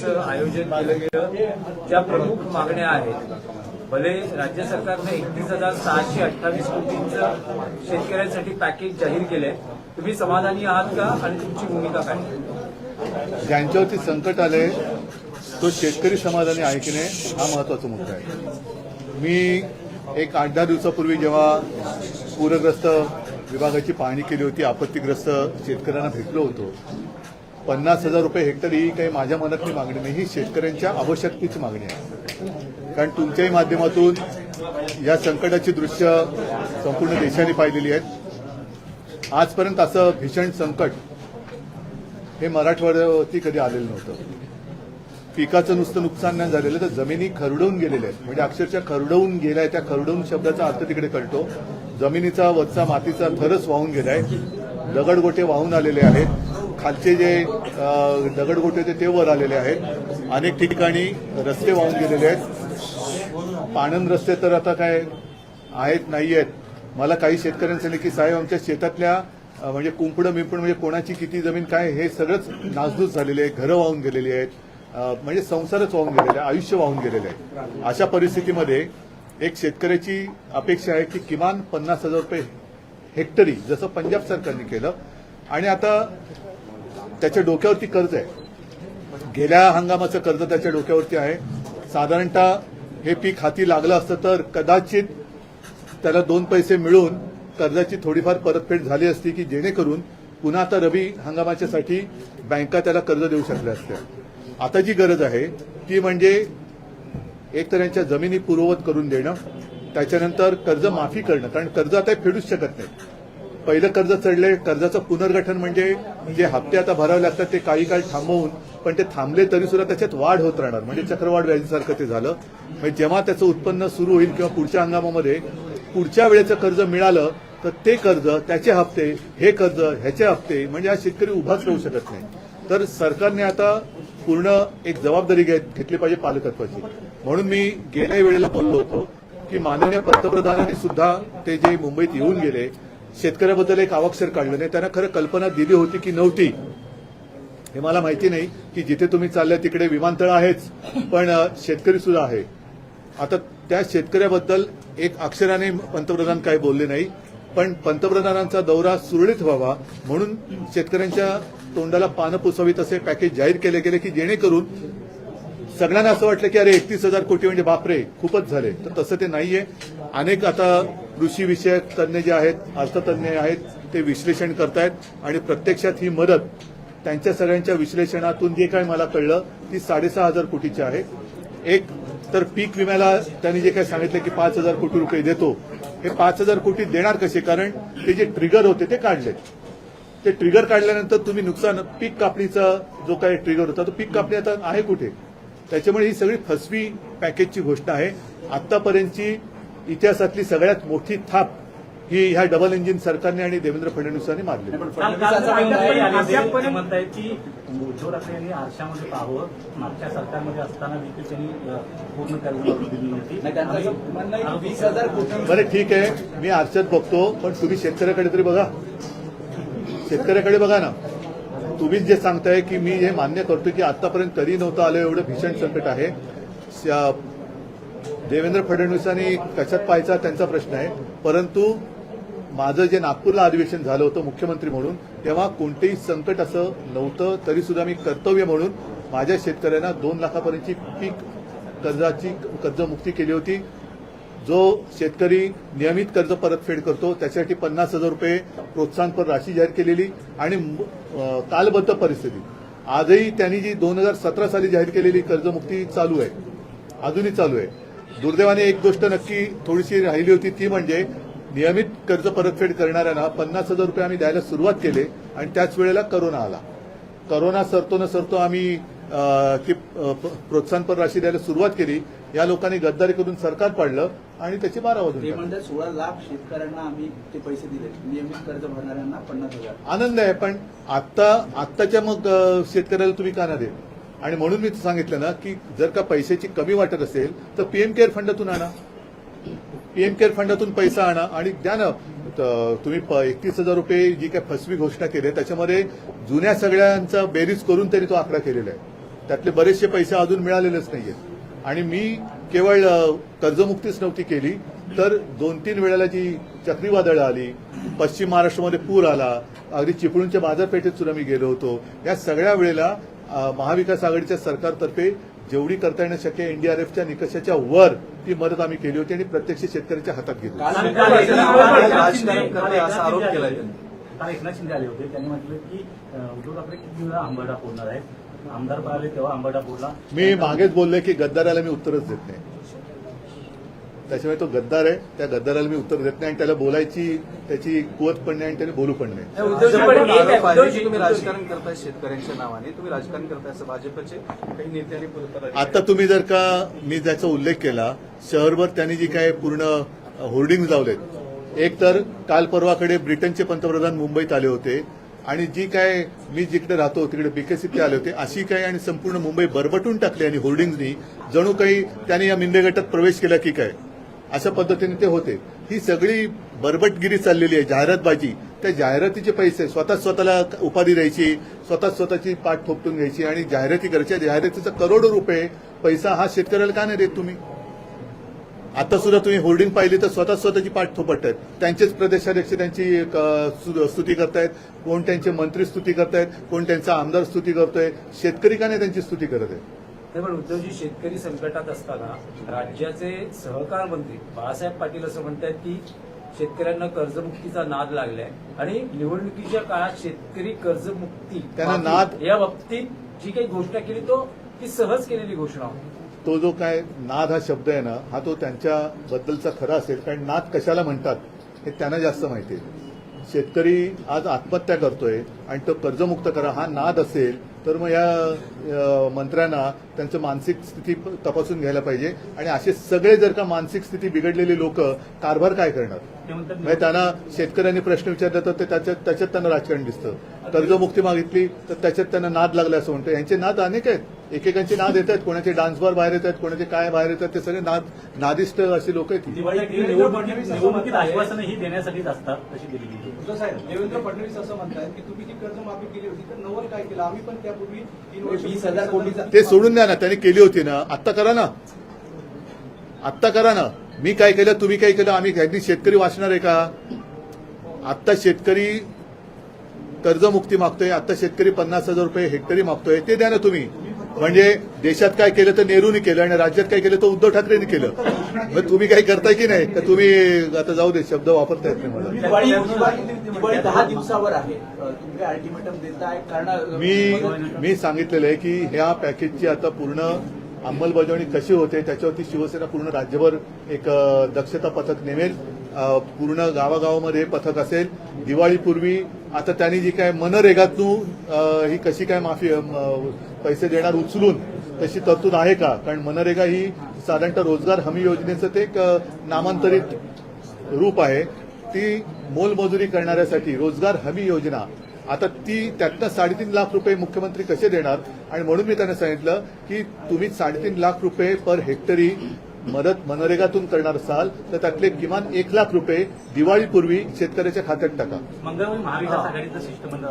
आयोजन केलं गेलं त्या प्रमुख मागण्या आहेत. भले राज्य सरकारने 31,628 कोटींचं शेतकऱ्यांसाठी पॅकेज जाहीर केलंय, तुम्ही समाधानी आहात का आणि तुमची भूमिका काय? ज्यांच्यावरती संकट आले तो शेतकरी समाधानी आहे की नाही हा महत्वाचा मुद्दा आहे. मी एक 8-10 दिवसापूर्वी जेव्हा पूरग्रस्त विभागाची पाहणी केली होती, आपत्तीग्रस्त शेतकऱ्यांना भेटलो होतो, 50,000 रुपये हेक्टर ही काही माझ्या मनातली मागणी नाही, ही शेतकऱ्यांच्या आवश्यकतेची मागणी आहे. कारण तुमच्याही माध्यमातून या संकटाची दृश्य संपूर्ण देशाने पाहिलेली आहेत. आजपर्यंत असं भीषण संकट हे मराठवाड्यावरती कधी आलेलं नव्हतं. पिकाचं नुसतं नुकसान नाही झालेलं तर जमिनी खरडवून गेलेल्या आहेत. म्हणजे अक्षरशः खरडवून गेलाय, त्या खरडवून शब्दाचा अर्थ तिकडे कळतो. जमिनीचा वरचा मातीचा थरच वाहून गेलाय, दगडगोटे वाहून आलेले आहेत, खालचे जे दगडगोटे होते ते वर आलेले आहेत, अनेक ठिकाणी रस्ते वाहून गेलेले आहेत. पाणंद रस्ते तर आता काय आहेत नाही आहेत. मला काही शेतकऱ्यांनी सांगितलं की साहेब आमच्या शेतातल्या म्हणजे कुंपडं मिंपड म्हणजे कोणाची किती जमीन काय हे सगळंच नासधूस झालेले आहे, घरं वाहून गेलेली आहेत, म्हणजे संसारच वाहून गेलेले आहे, आयुष्य वाहून गेलेले आहे. अशा परिस्थितीमध्ये एक शेतकऱ्याची अपेक्षा आहे की किमान 50,000 रुपये हेक्टरी जसं पंजाब सरकारने केलं. आणि आता त्याच्या डोक्यावरती कर्ज आहे, गेल्या हंगामाचं कर्ज त्याच्या डोक्यावरती आहे. साधारणतः हे पीक हाती लागलं असतं तर कदाचित त्याला 2 पैसे मिळून कर्जाची थोडीफार परतफेड झाली असती की जेणेकरून पुन्हा आता रबी हंगामाच्यासाठी बँका त्याला कर्ज देऊ शकल्या असत्या. आता जी गरज आहे ती म्हणजे एक तर यांच्या जमिनी पूर्ववत करून देणं, त्याच्यानंतर कर्ज माफी करणं, कारण कर्ज आता फेडूच शकत नाही. पहिलं कर्ज चढले, कर्जाचं पुनर्गठन म्हणजे जे हप्ते आता भरावे लागतात ते काही काळ थांबवून, पण ते थांबले तरी सुद्धा त्याच्यात वाढ होत राहणार, म्हणजे चक्रवाढ व्याजासारखं ते झालं. म्हणजे जेव्हा त्याचं उत्पन्न सुरू होईल किंवा पुढच्या हंगामामध्ये पुढच्या वेळेचं कर्ज मिळालं तर ते कर्ज, त्याचे हप्ते, हे कर्ज, ह्याचे हप्ते, म्हणजे हा शेतकरी उभाच राहू शकत नाही. तर सरकारने आता पूर्ण एक जबाबदारी घेतली पाहिजे पालकत्वाची. म्हणून मी गेल्या वेळेला बोललो होतो की माननीय पंतप्रधानांनी सुद्धा ते जे मुंबईत येऊन गेले, शेतकऱ्याबद्दल एक अवाक्षर काढलं नाही. त्यांना खरं कल्पना दिली होती की नव्हती हे मला माहिती नाही, की जिथे तुम्ही चालल्या तिकडे विमानतळ आहेच पण शेतकरी सुद्धा आहे. आता त्या शेतकऱ्याबद्दल एक अक्षराने पंतप्रधान काही बोलले नाही, पण पंतप्रधानांचा दौरा सुरळीत व्हावा म्हणून शेतकऱ्यांच्या तोंडाला पानं पुसावीत असे पॅकेज जाहीर केले गेले की जेणेकरून सगळ्यांना असं वाटलं की अरे 31,000 कोटी म्हणजे बापरे खूपच झाले. तर तसं ते नाहीये. अनेक आता कृषी विषयक तज्ज्ञ जे आहेत, अर्थतज्ज्ञ आहेत, ते विश्लेषण करतायत आणि प्रत्यक्षात ही मदत त्यांच्या सगळ्यांच्या विश्लेषणातून जे काही मला कळलं ती 6,500 कोटीची आहे. एक तर पीक विम्याला त्यांनी जे काही सांगितलं की 5,000 कोटी रुपये देतो, हे 5,000 कोटी देणार कसे? कारण ते जे ट्रिगर होते ते काढले. ते ट्रिगर काढल्यानंतर तुम्ही नुकसान, पीक कापणीचा जो काही ट्रिगर होता तो पीक कापणी आता आहे कुठे? त्याच्यामुळे ही सगळी फसवी पॅकेजची गोष्ट आहे. आतापर्यंतची इतिहासातली सगळ्यात मोठी थाप ही ह्या डबल इंजिन सरकारने आणि देवेंद्र फडणवीसांनी मारली. म्हणताय की उद्धव यांनी आरशामध्ये पाहावं, मागच्या सरकारमध्ये असताना देखील त्यांनी पूर्ण दिली नव्हती. 20,000 कोटी. बरं ठीक आहे, मी आरशात बघतो, पण तुम्ही शेतकऱ्याकडे तरी बघा. शेतकऱ्याकडे बघा ना. तुम्हीच जे सांगताय की मी हे मान्य करतो की आतापर्यंत कधी नव्हतं आलं एवढं भीषण संकट आहे. देवेंद्र फडणवीसांनी कशात पाहायचा त्यांचा प्रश्न आहे, परंतु माझं जे नागपूरला अधिवेशन झालं होतं मुख्यमंत्री म्हणून तेव्हा कोणतेही संकट असं नव्हतं. तरी सुद्धा मी कर्तव्य म्हणून माझ्या शेतकऱ्यांना 2 लाखापर्यंतची पीक कर्जमुक्ती केली होती. जो शेतकरी नियमित कर्ज परतफेड करतो त्याच्यासाठी 50,000 रुपये प्रोत्साहनपर राशी जाहीर केलेली आणि कालबद्ध परिस्थिती आजही त्यांनी जी 2017 साली जाहीर केलेली कर्जमुक्ती चालू आहे, अजूनही चालू आहे. दुर्दैवाने एक गोष्ट नक्की थोडीशी राहिली होती, ती म्हणजे नियमित कर्ज परतफेड करणाऱ्यांना 50,000 रुपये आम्ही द्यायला सुरुवात केली आणि त्याच वेळेला करोना आला. करोना सरतो न सरतो आम्ही प्रोत्साहनपर राशी द्यायला सुरुवात केली. या लोकांनी गद्दारी करून सरकार पाडलं आणि त्याची 12 वाजून. 16 लाख शेतकऱ्यांना आम्ही ते पैसे दिले, नियमित कर्ज भरणाऱ्यांना 50,000. आनंद आहे, पण आत्ताच्या मग शेतकऱ्याला तुम्ही का ना देत? आणि म्हणून मी सांगितलं ना की जर का पैशाची कमी वाटत असेल तर पीएम केअर फंडातून आणा, पीएम केअर फंडातून पैसा आणा आणि द्या ना. तुम्ही 31,000 रुपये जी काय फसवी घोषणा केली त्याच्यामध्ये जुन्या सगळ्यांचा बेरीज करून त्यांनी तो आकडा केलेला आहे. त्यातले बरेचसे पैसे अजून मिळालेलेच नाहीयेत आणि मी केवळ कर्जमुक्तीच नव्हती केली तर 2-3 वेळेला जी चक्रीवादळं आली, पश्चिम महाराष्ट्रामध्ये पूर आला, अगदी चिपळूणच्या बाजारपेठेत सुद्धा मी गेलो होतो. या सगळ्या वेळेला महाविकास आघाडीच्या सरकारतर्फे जेवढी करता येणं शक्य आहे एनडीआरएफच्या निकषाच्या वर ती मदत आम्ही केली होती आणि प्रत्यक्ष शेतकऱ्याच्या हातात घेतली. राजकारण करते असा आरोप केला त्यांनी. काल एकनाथ शिंदे आले होते, त्यांनी म्हटलं की उद्धव ठाकरे किती वेळा आंबरडा फोडणार आहेत. आमदार पळाले तेव्हा आंबरडा फोडला. मी मागेच बोललोय की गद्दाराला मी उत्तरच देत नाही. त्याच्यामुळे तो गद्दार आहे, त्या गद्दाराला मी उत्तर देत नाही आणि त्याला बोलायची त्याची कुवत पण नाही आणि त्याने बोलू पण नाही. उद्धवजी, पण एक आहे, आरोप आहे उद्धवजी, की तुम्ही राजकारण करताय शेतकऱ्यांच्या नावाने, तुम्ही राजकारण करताय असं भाजपचे काही नेते आणि पदाधिकारी. आता तुम्ही जर का मी ज्याचा उल्लेख केला, शहरभर त्यांनी जी काय पूर्ण होर्डिंग लावलेत, एक तर काल परवाकडे ब्रिटनचे पंतप्रधान मुंबईत आले होते आणि जी काय मी जिकडे राहतो तिकडे बीकेसीत ते आले होते, अशी काय आणि संपूर्ण मुंबई बरबटून टाकली आणि होर्डिंग्सनी जणू काही त्यांनी या मिंदे गटात प्रवेश केला की काय अशा पद्धतीने ते होते. ही सगळी बरबटगिरी चाललेली आहे, जाहिरातबाजी. त्या जाहिरातीचे पैसे स्वतःला उपाधी द्यायची, स्वतःची पाठ थोपटून घ्यायची आणि जाहिराती करायच्या. जाहिरातीचा करोडो रुपये पैसा हा शेतकऱ्याला का नाही देत तुम्ही? आता सुद्धा तुम्ही होर्डिंग पाहिली तर स्वतःची पाठ थोपटतायत. त्यांचेच प्रदेशाध्यक्ष त्यांची स्तुती करतायत, कोण त्यांचे मंत्री स्तुती करतायत, कोण त्यांचा आमदार स्तुती करतोय. शेतकरी का नाही त्यांची स्तुती करत आहे? नाही, पण उद्धवजी, शेतकरी संकटात असताना राज्याचे सहकार मंत्री बाळासाहेब पाटील असं म्हणतात की शेतकऱ्यांना कर्जमुक्तीचा नाद लागलाय आणि निवडणुकीच्या काळात शेतकरी कर्जमुक्ती त्यांना नाद- या बाबतीत जी काही घोषणा केली ती सहज केलेली घोषणा होती. तो जो काय नाद हा शब्द आहे ना, हा तो त्यांच्याबद्दलचा खरा असेल, कारण नाद कशाला म्हणतात हे त्यांना जास्त माहिती आहे. शेतकरी आज आत्महत्या करतोय आणि तो कर्जमुक्त करा हा नाद असेल तर मग या मंत्र्यांना त्यांचं मानसिक स्थिती तपासून घ्यायला पाहिजे आणि असे सगळे जर का मानसिक स्थिती बिघडलेले लोक कारभार काय करणार? ते म्हणतात म्हणजे त्यांना शेतकऱ्यांनी प्रश्न विचारला तर ते त्याच्यात त्यांना राजकारण दिसतं. कर्जमुक्ती मागितली तर त्याच्यात त्यांना नाद लागला असं म्हणतं. यांचे नाद अनेक आहेत, एकेकांचे नाद येत आहेत, कोणाचे डान्स बार बाहेर येत आहेत, कोणाचे काय बाहेर येतात, ते सगळे नादिष्ट अशी लोक आहेत. निवडणुकीत आश्वासनं ही देण्यासाठीच असतात अशी दिली गेली. उद्धव साहेब, देवेंद्र फडणवीस असं म्हणतात की तुम्ही जी कर्जमाफी केली होती तर नवल काय केलं, आम्ही पण त्यापूर्वी 3 वर्ष 20,000 कोटीचा ते सोडून द्या ना, त्यांनी केली होती ना, आत्ता करा ना, आत्ता करा ना. मी काय केलं, तुम्ही काय केलं, आम्ही काही शेतकरी वाचणार आहे का? आत्ता शेतकरी कर्जमुक्ती मागतोय, आत्ता शेतकरी 50,000 रुपये हेक्टरी मागतोय, ते द्या ना तुम्ही. म्हणजे देशात काय केलं तर नेहरूनी केलं आणि राज्यात काय केलं तर उद्धव ठाकरेंनी केलं. मग तुम्ही काही करताय की नाही? का तुम्ही आता जाऊ दे, शब्द वापरता येत नाही मला. दिवाळी 10 दिवसावर आहे, तुम्ही अल्टिमेटम देताय कारण मी सांगितलेलं आहे की ह्या पॅकेजची आता पूर्ण अंमलबजावणी कशी होते त्याच्यावरती शिवसेना पूर्ण राज्यभर एक दक्षता पथक नेमेल. पूर्ण गावागावामध्ये पथक असेल. दिवाळीपूर्वी आता त्यांनी जी काय मनरेगातून ही कशी काय माफी पैसे देणार उचलून तशी तरतूद आहे का? कारण मनरेगा ही साधारणतः रोजगार हमी योजनेचं ते एक नामांतरित रूप आहे. ती मोलमजुरी करणाऱ्यासाठी रोजगार हमी योजना, आता ती त्यातनं 3.5 लाख रुपये मुख्यमंत्री कसे देणार? आणि म्हणून मी त्यांना सांगितलं की तुम्ही 3.5 लाख रुपये पर हेक्टरी मदत मनरेगातून करणार असाल तर त्यातले किमान 1 लाख रुपये दिवाळीपूर्वी शेतकऱ्याच्या खात्यात टाका. मंगळवारी महाविकास आघाडीचं शिष्टमंडळ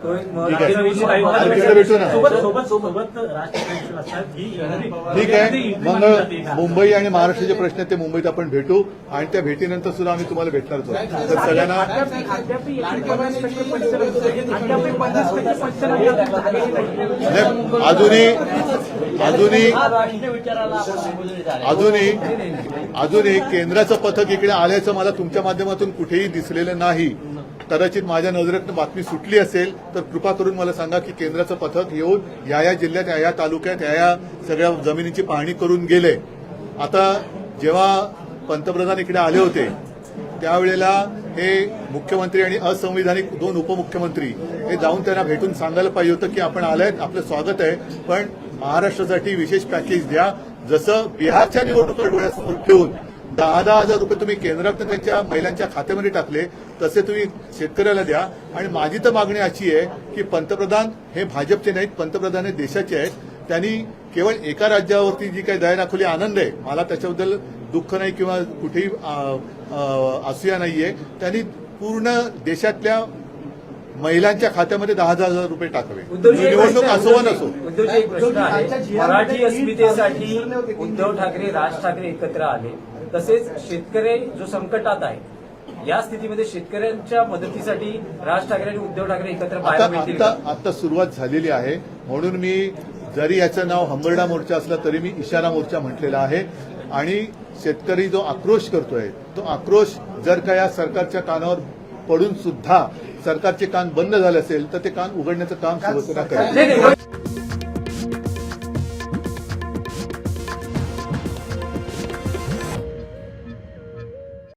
तो एक ठीक आहे. महत्त्वाचा तिकडे भेटू ना. सोबत राष्ट्रपती असतात ही ठीक आहे. मग मुंबई आणि महाराष्ट्राचे प्रश्न ते मुंबईत आपण भेटू आणि त्या भेटीनंतर सुद्धा आम्ही तुम्हाला भेटणारच आहोत. तर सगळ्यांना अजूनही केंद्राचं पथक इकडे आल्याचं मला तुमच्या माध्यमातून कुठेही दिसलेलं नाही. कदाचित माझ्या नजरेतनं बातमी सुटली असेल तर कृपा करून मला सांगा की केंद्राचं पथक येऊन या जिल्ह्यात या तालुक्यात या सगळ्या जमिनीची पाहणी करून गेले. आता जेव्हा पंतप्रधान इकडे आले होते त्यावेळेला हे मुख्यमंत्री आणि असंविधानिक 2 उपमुख्यमंत्री हे जाऊन त्यांना भेटून सांगायला पाहिजे होतं की आपण आलायत, आपलं स्वागत आहे, पण महाराष्ट्रासाठी विशेष पॅकेज द्या. जसं बिहारच्या निवडणुका डोळ्यासमोर ठेवून 10,000 रुपये तुम्ही केंद्रातून त्यांच्या महिलांच्या खात्यामध्ये टाकले तसे तुम्ही शेतकऱ्याला द्या. आणि माझी तर मागणी अशी आहे की पंतप्रधान हे भाजपचे नाहीत, पंतप्रधान हे देशाचे आहेत. त्यांनी केवळ एका राज्यावरती जी काही दया दाखवली आनंद आहे, मला त्याच्याबद्दल दुःख नाही किंवा कुठेही असूया नाहीये. त्यांनी पूर्ण देशातल्या महिलांच्या खात्यामध्ये 10,000 रुपये टाकावे. उद्धवजी, एक निवडणूक प्रश्न- असो वा नसो. उद्धवजी, एक प्रश्न आहे. मराठी अस्मितेसाठी उद्धव ठाकरे, राज ठाकरे एकत्र आले. तसेच शेतकरी जो संकटात आहे, या स्थितीमध्ये शेतकऱ्यांच्या मदतीसाठी राज ठाकरे आणि उद्धव ठाकरे एकत्र पाहायला मिळतील का? आता सुरुवात झालेली आहे. म्हणून मी जरी याचं नाव हंबरडा मोर्चा असलं तरी मी इशारा मोर्चा म्हटलेला आहे. आणि शेतकरी जो आक्रोश करतोय तो आक्रोश जर का या सरकारच्या कानावर पडून सुद्धा सरकारचे कान बंद झाले असेल तर ते कान उघडण्याचं काम शिवसेना करेल. नाही, नाही.